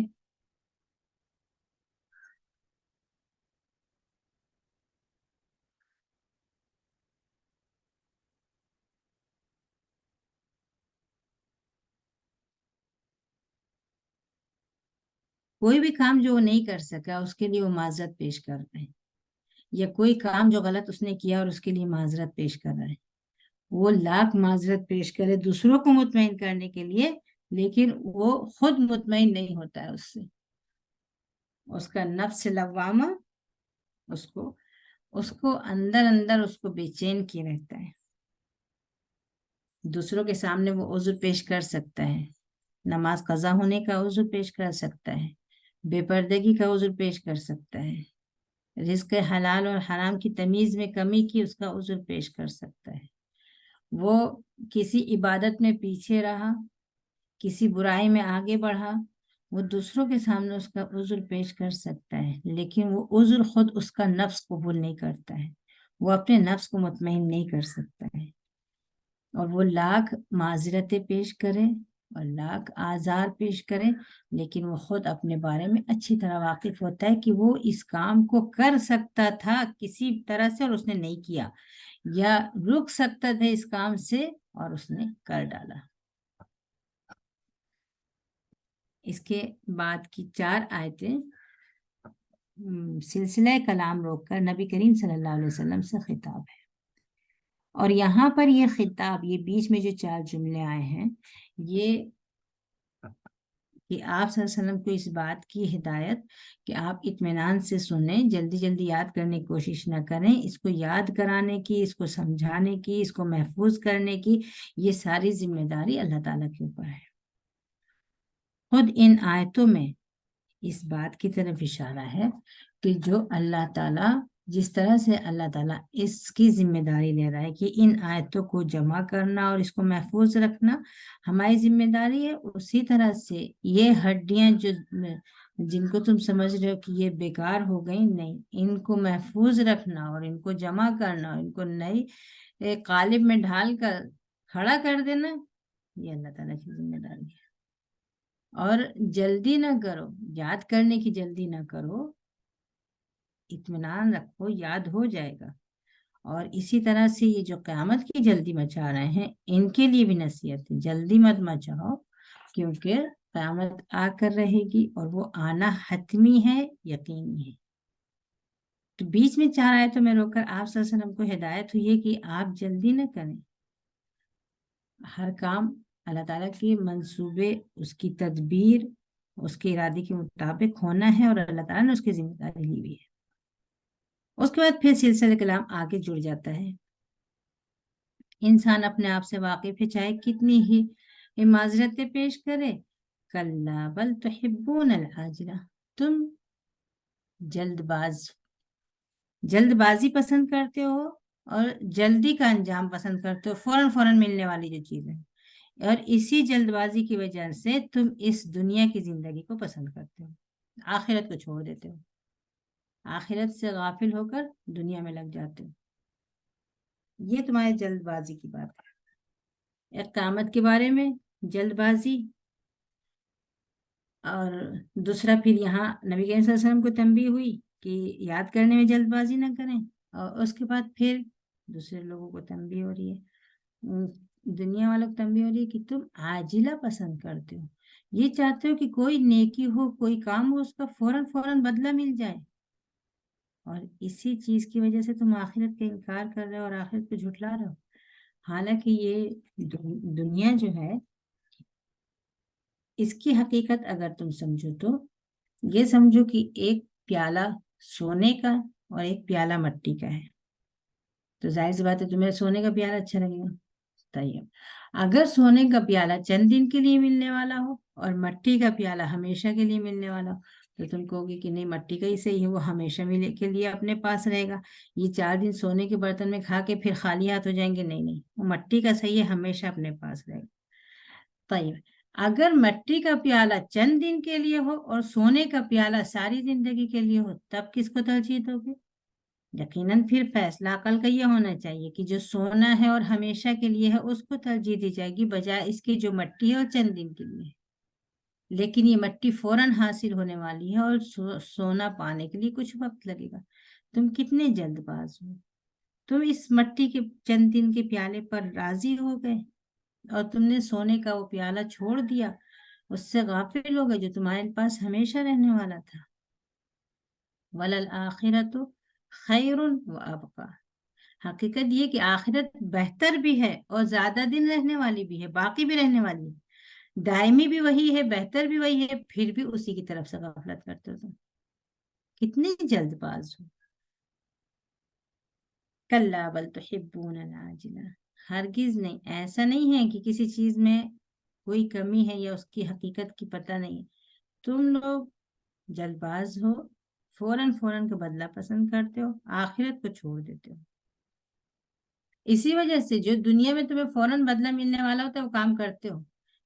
کوئی بھی کام جو وہ نہیں کر سکا اس کے لیے وہ معذرت پیش کر رہے ہیں، یا کوئی کام جو غلط اس نے کیا اور اس کے لیے معذرت پیش کر رہا ہے، وہ لاکھ معذرت پیش کرے دوسروں کو مطمئن کرنے کے لیے، لیکن وہ خود مطمئن نہیں ہوتا ہے اس سے۔ اس کا نفس لوامہ اس کو اندر اندر اس کو بے چین کیے رہتا ہے۔ دوسروں کے سامنے وہ عذر پیش کر سکتا ہے، نماز قضا ہونے کا عذر پیش کر سکتا ہے، بے پردگی کا عذر پیش کر سکتا ہے، رزق حلال اور حرام کی تمیز میں کمی کی اس کا عذر پیش کر سکتا ہے، وہ کسی عبادت میں پیچھے رہا، کسی برائی میں آگے بڑھا، وہ دوسروں کے سامنے اس کا عذر پیش کر سکتا ہے، لیکن وہ عذر خود اس کا نفس قبول نہیں کرتا ہے، وہ اپنے نفس کو مطمئن نہیں کر سکتا ہے، اور وہ لاکھ معذرتیں پیش کرے اور لاکھ آزار پیش کرے، لیکن وہ خود اپنے بارے میں اچھی طرح واقف ہوتا ہے کہ وہ اس کام کو کر سکتا تھا کسی طرح سے اور اس نے نہیں کیا، یا رک سکتا تھا اس کام سے اور اس نے کر ڈالا۔ اس کے بعد کی 4 آیتیں سلسلہ کلام روک کر نبی کریم صلی اللہ علیہ وسلم سے خطاب ہے، اور یہاں پر یہ خطاب، یہ بیچ میں جو 4 جملے آئے ہیں، یہ کہ آپ صلی اللہ علیہ وسلم کو اس بات کی ہدایت کہ آپ اطمینان سے سنیں، جلدی جلدی یاد کرنے کی کوشش نہ کریں، اس کو یاد کرانے کی، اس کو سمجھانے کی، اس کو محفوظ کرنے کی، یہ ساری ذمہ داری اللہ تعالیٰ کے اوپر ہے۔ خود ان آیتوں میں اس بات کی طرف اشارہ ہے کہ جو اللہ تعالیٰ، جس طرح سے اللہ تعالیٰ اس کی ذمہ داری لے رہا ہے کہ ان آیتوں کو جمع کرنا اور اس کو محفوظ رکھنا ہماری ذمہ داری ہے، اسی طرح سے یہ ہڈیاں جن کو تم سمجھ رہے ہو کہ یہ بیکار ہو گئی، نہیں، ان کو محفوظ رکھنا اور ان کو جمع کرنا اور ان کو نئی قالب میں ڈھال کر کھڑا کر دینا، یہ اللہ تعالیٰ کی ذمہ داری ہے۔ اور جلدی نہ کرو، یاد کرنے کی جلدی نہ کرو، اطمینان رکھو، یاد ہو جائے گا۔ اور اسی طرح سے یہ جو قیامت کی جلدی مچا رہے ہیں، ان کے لیے بھی نصیحت ہے، جلدی مت مچاؤ، کیونکہ قیامت آ کر رہے گی اور وہ آنا حتمی ہے، یقینی ہے۔ تو بیچ میں 4 آیتوں میں روک کر آپ صلی اللہ علیہ وسلم کو ہدایت ہوئی ہے کہ آپ جلدی نہ کریں، ہر کام اللہ تعالیٰ کے منصوبے، اس کی تدبیر، اس کے ارادے کے مطابق ہونا ہے، اور اللہ تعالیٰ نے اس کی ذمہ داری لی ہوئی ہے۔ اس کے بعد پھر سلسلہ کلام آگے جڑ جاتا ہے۔ انسان اپنے آپ سے واقف ہے، چاہے کتنی ہی معذرتیں پیش کرے، کلا بل تحبون العاجلہ، تم جلد بازی پسند کرتے ہو اور جلدی کا انجام پسند کرتے ہو، فوراً ملنے والی جو چیزیں، اور اسی جلد بازی کی وجہ سے تم اس دنیا کی زندگی کو پسند کرتے ہو، آخرت کو چھوڑ دیتے ہو، آخرت سے غافل ہو کر دنیا میں لگ جاتے ہو۔ یہ تمہاری جلد بازی کی بات ہے۔ قیامت کے بارے میں جلد بازی، اور دوسرا پھر یہاں نبی کریم صلی اللہ علیہ وسلم کو تنبیہ ہوئی کہ یاد کرنے میں جلد بازی نہ کریں، اور اس کے بعد پھر دوسرے لوگوں کو تنبیہ ہو رہی ہے، دنیا والوں کو تنبیہ ہو رہی ہے کہ تم عاجلہ پسند کرتے ہو، یہ چاہتے ہو کہ کوئی نیکی ہو، کوئی کام ہو، اس کا فوراً بدلہ مل جائے، اور اسی چیز کی وجہ سے تم آخرت کا انکار کر رہے ہو اور آخرت کو جھٹلا رہے ہو۔ حالانکہ یہ دنیا جو ہے، اس کی حقیقت اگر تم سمجھو تو یہ سمجھو کہ ایک پیالہ سونے کا اور ایک پیالہ مٹی کا ہے، تو ظاہر سی بات ہے تمہیں سونے کا پیالہ اچھا لگے گا۔ طیب، اگر سونے کا پیالہ چند دن کے لیے ملنے والا ہو اور مٹی کا پیالہ ہمیشہ کے لیے ملنے والا ہو، تو تم کہو گے کہ نہیں، مٹی کا ہی صحیح ہے، وہ ہمیشہ ملے کے لیے اپنے پاس رہے گا، یہ 4 دن سونے کے برتن میں کھا کے پھر خالی ہاتھ ہو جائیں گے، نہیں، وہ مٹی کا صحیح ہے، ہمیشہ اپنے پاس رہے گا۔ طیب، اگر مٹی کا پیالہ چند دن کے لیے ہو اور سونے کا پیالہ ساری زندگی کے لیے ہو، تب کس کو ترجیح دو گے؟ یقیناً پھر فیصلہ عقل کا یہ ہونا چاہیے کہ جو سونا ہے اور ہمیشہ کے لیے ہے، اس کو ترجیح دی جائے گی، بجائے اس کے جو مٹی ہے اور چند دن کے لیے ہے، لیکن یہ مٹی فوراً حاصل ہونے والی ہے اور سونا پانے کے لیے کچھ وقت لگے گا۔ تم کتنے جلد باز ہو، تم اس مٹی کے چند دن کے پیالے پر راضی ہو گئے اور تم نے سونے کا وہ پیالہ چھوڑ دیا، اس سے غافل ہو گئے جو تمہارے پاس ہمیشہ رہنے والا تھا۔ وَلَلْآخِرَةُ خَيْرٌ وَأَبْقَىٰ، حقیقت یہ کہ آخرت بہتر بھی ہے اور زیادہ دن رہنے والی بھی ہے، باقی بھی رہنے والی ہے، دائمی بھی وہی ہے، بہتر بھی وہی ہے، پھر بھی اسی کی طرف سے غفلت کرتے ہو تم، کتنے جلد باز ہو۔ کَلَّا بَلْ تُحِبُّونَ الْعَاجِلَةَ، ہرگز نہیں، ایسا نہیں ہے کہ کسی چیز میں کوئی کمی ہے یا اس کی حقیقت کی پتہ نہیں، تم لوگ جلد باز ہو، فوراً کا بدلہ پسند کرتے ہو، آخرت کو چھوڑ دیتے ہو۔ اسی وجہ سے جو دنیا میں تمہیں فوراً بدلہ ملنے والا ہوتا ہے وہ کام کرتے ہو،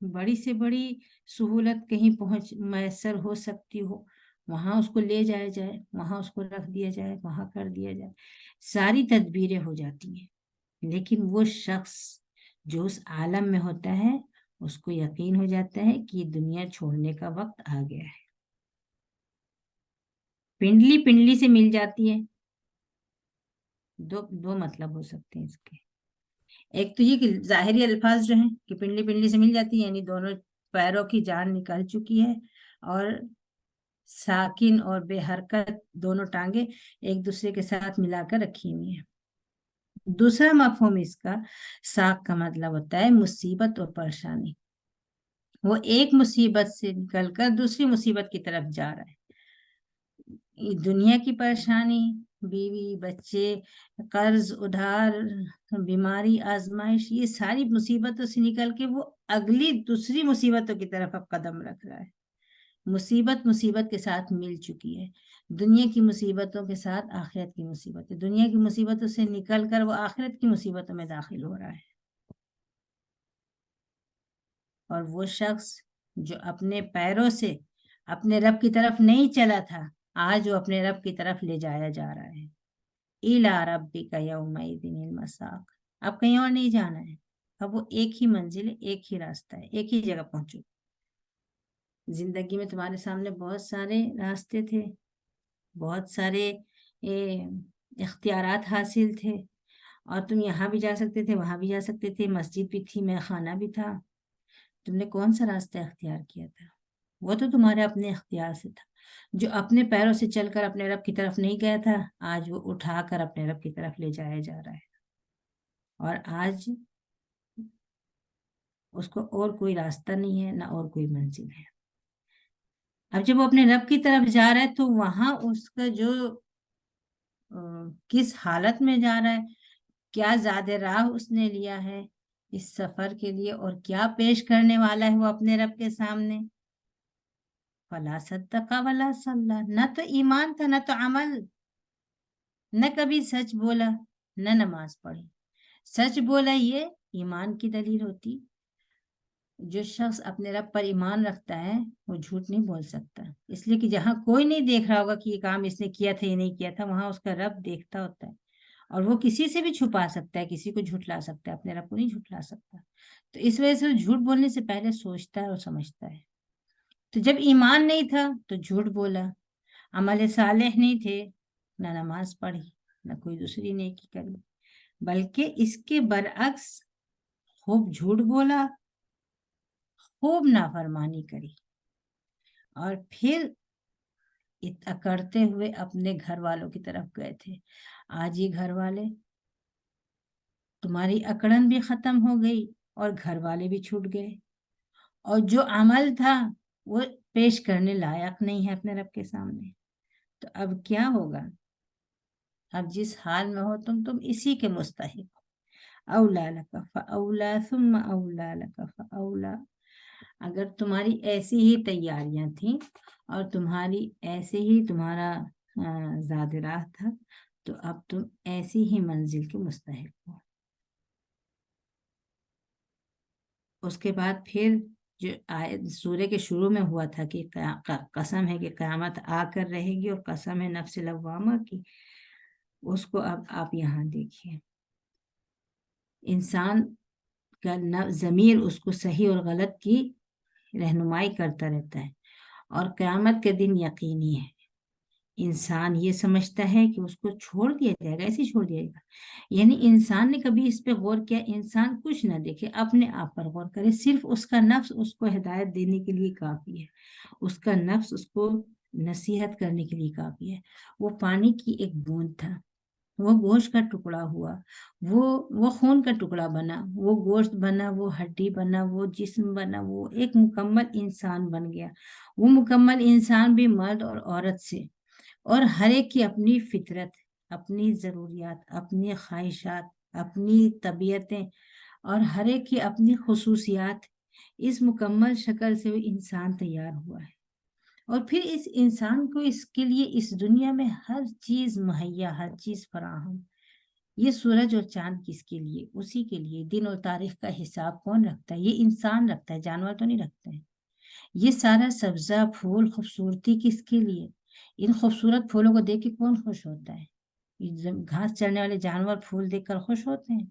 بڑی سے بڑی سہولت کہیں پہنچ میسر ہو سکتی ہو، وہاں اس کو لے جایا جائے، وہاں اس کو رکھ دیا جائے، وہاں کر دیا جائے، ساری تدبیریں ہو جاتی ہیں. لیکن وہ شخص جو اس عالم میں ہوتا ہے اس کو یقین ہو جاتا ہے کہ دنیا چھوڑنے کا وقت آ گیا ہے. پنڈلی پنڈلی سے مل جاتی ہے. دو مطلب ہو سکتے ہیں اس کے. ایک تو یہ کہ ظاہری الفاظ جو ہیں کہ پنڈلی پنڈلی سے مل جاتی ہے، یعنی دونوں پیروں کی جان نکل چکی ہے اور ساکن اور بے حرکت دونوں ٹانگیں ایک دوسرے کے ساتھ ملا کر رکھی ہوئی ہیں. دوسرا مفہوم اس کا ساق کا مطلب ہوتا ہے مصیبت اور پریشانی. وہ ایک مصیبت سے نکل کر دوسری مصیبت کی طرف جا رہا ہے. دنیا کی پریشانی، بیوی بچے، قرض ادھار، بیماری، آزمائش، یہ ساری مصیبتوں سے نکل کے وہ اگلی دوسری مصیبتوں کی طرف اب قدم رکھ رہا ہے. مصیبت کے ساتھ مل چکی ہے. دنیا کی مصیبتوں کے ساتھ آخرت کی مصیبتیں، دنیا کی مصیبتوں سے نکل کر وہ آخرت کی مصیبتوں میں داخل ہو رہا ہے. اور وہ شخص جو اپنے پیروں سے اپنے رب کی طرف نہیں چلا تھا، آج وہ اپنے رب کی طرف لے جایا جا رہا ہے. اِلَى رَبِّكَ يَوْمَئِذٍ الْمَسَاقُ. اب کہیں اور نہیں جانا ہے، اب وہ ایک ہی منزل ہے، ایک ہی راستہ ہے، ایک ہی جگہ پہنچو. زندگی میں تمہارے سامنے بہت سارے راستے تھے، بہت سارے اختیارات حاصل تھے، اور تم یہاں بھی جا سکتے تھے، وہاں بھی جا سکتے تھے، مسجد بھی تھی، میں خانہ بھی تھا. تم نے کون سا راستہ اختیار کیا تھا؟ وہ تو تمہارے اپنے اختیار سے تھا. جو اپنے پیروں سے چل کر اپنے رب کی طرف نہیں گیا تھا، آج وہ اٹھا کر اپنے رب کی طرف لے جایا جا رہا ہے. اور آج اس کو اور کوئی راستہ نہیں ہے، نہ اور کوئی منزل ہے. اب جب وہ اپنے رب کی طرف جا رہا ہے تو وہاں اس کا جو کس حالت میں جا رہا ہے، کیا زیادہ راہ اس نے لیا ہے اس سفر کے لیے، اور کیا پیش کرنے والا ہے وہ اپنے رب کے سامنے. فلا صدق ولا صلی، نہ تو ایمان تھا، نہ تو عمل، نہ کبھی سچ بولا، نہ نماز پڑھی. سچ بولا یہ ایمان کی دلیل ہوتی. جو شخص اپنے رب پر ایمان رکھتا ہے وہ جھوٹ نہیں بول سکتا، اس لیے کہ جہاں کوئی نہیں دیکھ رہا ہوگا کہ یہ کام اس نے کیا تھا یا نہیں کیا تھا، وہاں اس کا رب دیکھتا ہوتا ہے. اور وہ کسی سے بھی چھپا سکتا ہے، کسی کو جھٹلا سکتا ہے، اپنے رب کو نہیں جھٹلا سکتا. تو اس وجہ سے وہ جھوٹ بولنے سے پہلے سوچتا ہے اور سمجھتا ہے. تو جب ایمان نہیں تھا تو جھوٹ بولا، عمل صالح نہیں تھے، نہ نماز پڑھی، نہ کوئی دوسری نیکی کری، بلکہ اس کے برعکس خوب جھوٹ بولا، خوب نافرمانی کری، اور پھر اکڑتے ہوئے اپنے گھر والوں کی طرف گئے تھے. آج یہ گھر والے، تمہاری اکڑن بھی ختم ہو گئی اور گھر والے بھی چھوٹ گئے، اور جو عمل تھا وہ پیش کرنے لائق نہیں ہے اپنے رب کے سامنے. تو اب کیا ہوگا؟ اب جس حال میں ہو تم اسی کے مستحق. اولا لک فاولا ثم اولا لک فاولا. اگر تمہاری ایسی ہی تیاریاں تھیں اور تمہاری ایسے ہی تمہارا زاد راہ تھا، تو اب تم ایسی ہی منزل کے مستحق ہو. اس کے بعد پھر جو سورہ کے شروع میں ہوا تھا کہ قسم ہے کہ قیامت آ کر رہے گی، اور قسم ہے نفس لوامہ کی، اس کو اب آپ یہاں دیکھیے. انسان کا ضمیر اس کو صحیح اور غلط کی رہنمائی کرتا رہتا ہے، اور قیامت کے دن یقینی ہے. انسان یہ سمجھتا ہے کہ اس کو چھوڑ دیا جائے گا، ایسے چھوڑ دیا جائے گا. یعنی انسان نے کبھی اس پہ غور کیا؟ انسان کچھ نہ دیکھے، اپنے آپ پر غور کرے. صرف اس کا نفس اس کو ہدایت دینے کے لیے کافی ہے، اس کا نفس اس کو نصیحت کرنے کے لیے کافی ہے. وہ پانی کی ایک بوند تھا، وہ گوشت کا ٹکڑا ہوا، وہ خون کا ٹکڑا بنا، وہ گوشت بنا، وہ ہڈی بنا، وہ جسم بنا، وہ ایک مکمل انسان بن گیا. وہ مکمل انسان بھی مرد اور عورت سے، اور ہر ایک کی اپنی فطرت، اپنی ضروریات، اپنی خواہشات، اپنی طبیعتیں، اور ہر ایک کی اپنی خصوصیات. اس مکمل شکل سے وہ انسان تیار ہوا ہے، اور پھر اس انسان کو اس کے لیے اس دنیا میں ہر چیز مہیا، ہر چیز فراہم. یہ سورج اور چاند کس کے لیے؟ اسی کے لیے۔ دن اور تاریخ کا حساب کون رکھتا ہے؟ یہ انسان رکھتا ہے، جانور تو نہیں رکھتے ہیں۔ یہ سارا سبزہ پھول خوبصورتی کس کے لیے؟ ان خوبصورت پھولوں کو دیکھ کے کون خوش ہوتا ہے؟ گھاس چرنے والے جانور پھول دیکھ کر خوش ہوتے ہیں؟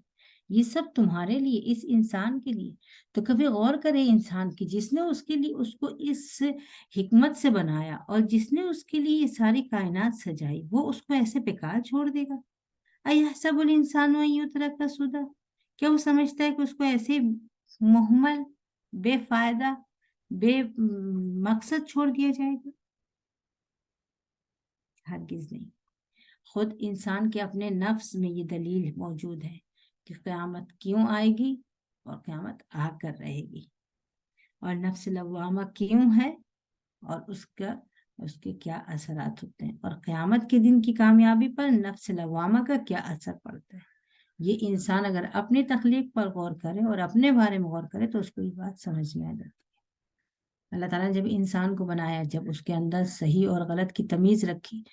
یہ سب تمہارے لیے، اس انسان کے لیے۔ تو کبھی غور کرے انسان کی، جس نے اس کے لیے اس کو اس حکمت سے بنایا اور جس نے اس کے لیے یہ ساری کائنات سجائی، وہ اس کو ایسے بیکار چھوڑ دے گا؟ ایحسب الانسان ان یترک سدی، کیا وہ سمجھتا ہے کہ اس کو ایسے مہمل، بے فائدہ، بے مقصد چھوڑ دیا جائے گا؟ ہرگز نہیں۔ خود انسان کے اپنے نفس میں یہ دلیل موجود ہے کہ قیامت کیوں آئے گی اور قیامت آ کر رہے گی، اور نفس لوامہ کیوں ہے اور اس کے کیا اثرات ہوتے ہیں، اور قیامت کے دن کی کامیابی پر نفس لوامہ کا کیا اثر پڑتا ہے۔ یہ انسان اگر اپنی تخلیق پر غور کرے اور اپنے بارے میں غور کرے تو اس کو یہ بات سمجھ میں آ جاتی ہے۔ اللہ تعالیٰ نے جب انسان کو بنایا، جب اس کے اندر صحیح اور غلط کی تمیز رکھی،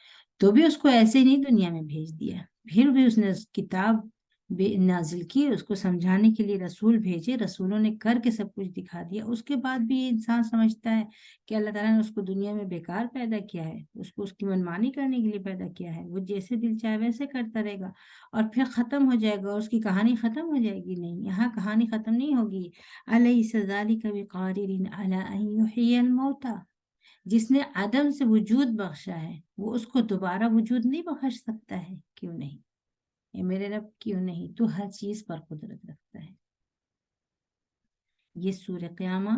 تو بھی اس کو ایسے نہیں دنیا میں بھیج دیا، پھر بھی اس نے کتاب نازل کی، اس کو سمجھانے کے لیے رسول بھیجے، رسولوں نے کر کے سب کچھ دکھا دیا۔ اس کے بعد بھی یہ انسان سمجھتا ہے کہ اللہ تعالیٰ نے اس کو دنیا میں بیکار پیدا کیا ہے، اس کو اس کی منمانی کرنے کے لیے پیدا کیا ہے، وہ جیسے دل چاہے ویسے کرتا رہے گا اور پھر ختم ہو جائے گا اور اس کی کہانی ختم ہو جائے گی؟ نہیں، یہاں کہانی ختم نہیں ہوگی۔ الیس ذالک بقادر علی ان یحیی الموتى، جس نے عدم سے وجود بخشا ہے وہ اس کو دوبارہ وجود نہیں بخش سکتا ہے؟ کیوں نہیں؟ اے میرے رب کیوں نہیں؟ تو ہر چیز پر قدرت رکھتا ہے۔ یہ سورہ قیامہ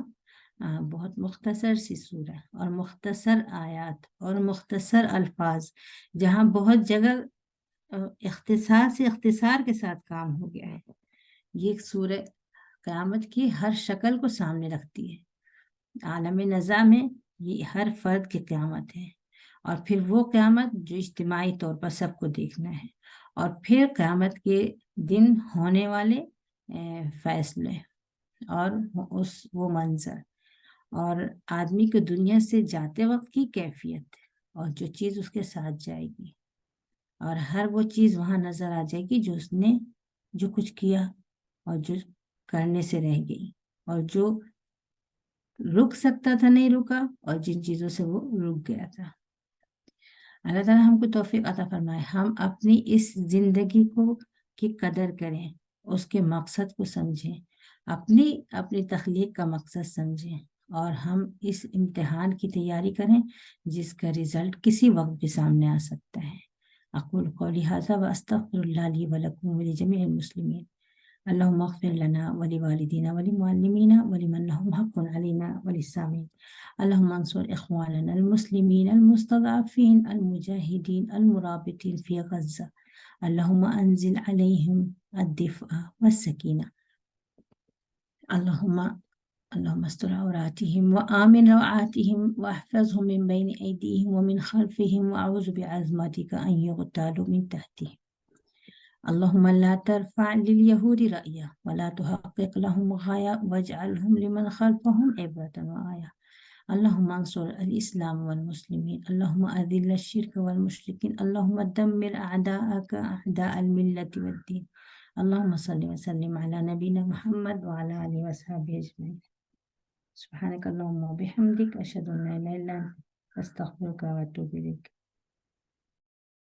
بہت مختصر سی سورہ اور مختصر آیات اور مختصر الفاظ، جہاں بہت جگہ اختصار کے ساتھ کام ہو گیا ہے۔ یہ سورہ قیامت کی ہر شکل کو سامنے رکھتی ہے۔ عالم نزا میں یہ ہر فرد کی قیامت ہے، اور پھر وہ قیامت جو اجتماعی طور پر سب کو دیکھنا ہے، اور پھر قیامت کے دن ہونے والے فیصلے اور وہ منظر، اور آدمی کو دنیا سے جاتے وقت کی کیفیت، اور جو چیز اس کے ساتھ جائے گی، اور ہر وہ چیز وہاں نظر آ جائے گی جو اس نے جو کچھ کیا اور جو کرنے سے رہ گئی، اور جو رک سکتا تھا نہیں رکا، اور جن چیزوں سے وہ رک گیا تھا۔ اللہ تعالیٰ ہم کو توفیق عطا فرمائے، ہم اپنی اس زندگی کی قدر کریں، اس کے مقصد کو سمجھیں، اپنی تخلیق کا مقصد سمجھیں، اور ہم اس امتحان کی تیاری کریں جس کا رزلٹ کسی وقت بھی سامنے آ سکتا ہے۔ اقول قولی ھذا واستغفر اللہ لی ولکم ولجمیع المسلمین۔ اللهم اغفر لنا ولوالدينا ولمعلمينا ولمن لهم حق علينا وللسامعين. اللهم انصر إخواننا المسلمين المستضعفين المجاهدين المرابطين في غزة. اللهم أنزل عليهم الدفء والسكينة. اللهم استر عوراتهم وآمن روعاتهم واحفظهم من بين أيديهم ومن خلفهم، وأعوذ بعظمتك أن يغتالوا من تحتهم. اللهم لا ترفع لليهود رأيا ولا تحقق لهم غاية، واجعلهم لمن خلفهم عبرة وآية. اللهم انصر الإسلام والمسلمين. اللهم أذل الشرك والمشركين. اللهم دمر أعداءك أعداء الملة والدين. اللهم صل وسلم على نبينا محمد وعلى آله وصحبه أجمعين. سبحانك اللهم وبحمدك، أشهد أن لا إله إلا أنت، أستغفرك وأتوب إليك.